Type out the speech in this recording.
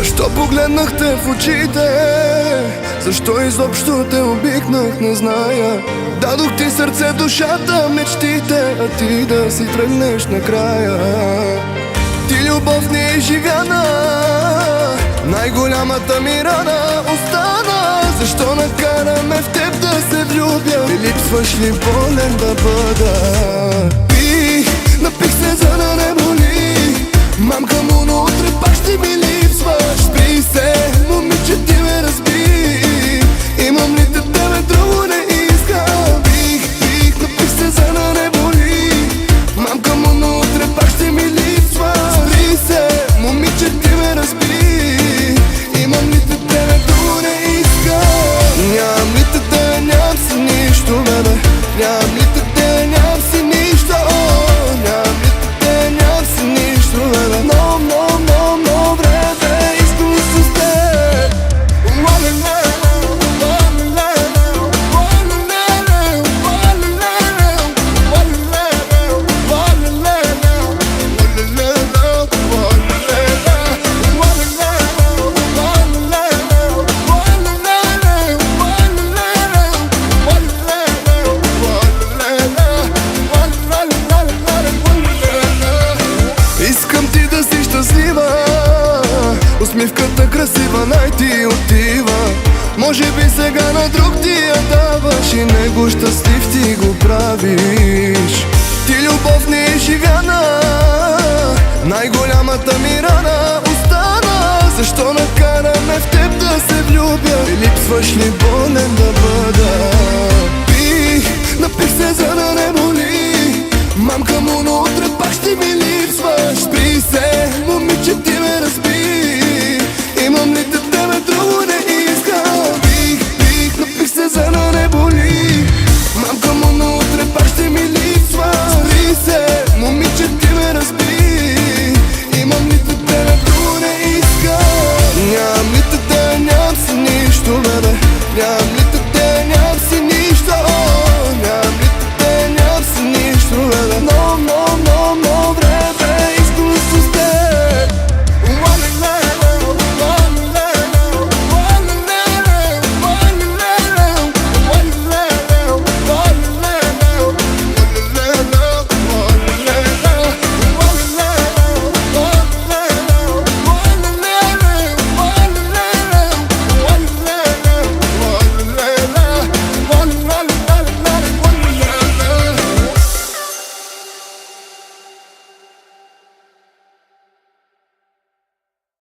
Защо погледнахте в очите? Защо изобщо те обикнах, не зная. Дадох ти сърце, душата, мечтите, а ти да си тръгнеш накрая. Ти любов не е живяна, най-голямата ми рана остана. Защо накараме в теб да се влюбя? Ти липсваш ли, болен да бъда? Напих се, за да не боли. Мамка му, но утре пак ще ми липсваш. Спри се, момиче, ти ме разби. Имам ли те тебе, друго не искам. Напих се, за да не боли. Мамка му, но утре пак ще ми липсваш. Спри се, момиче, ти ме разби. Имам ли те тебе, друго не искам. Нямам ли те тебе, нямам си нищо, бебе. Нямам ли те тебе, нямам си нищо. Нямам ли те тебе, нямам си нищо, бебе. Но време искам с теб. Искам ти да си щастлива, усмивката красива, най-ти отива. Може би сега на друг ти я даваш и него щастлив ти го правиш. Ти любов не е живяна, най-голямата ми рана остана. Защо накараме в теб да се влюбя? Ти липсваш ли, болен да бъда? Напих се, за да не боли. Мамка му, но утре пак ще ми липсваш.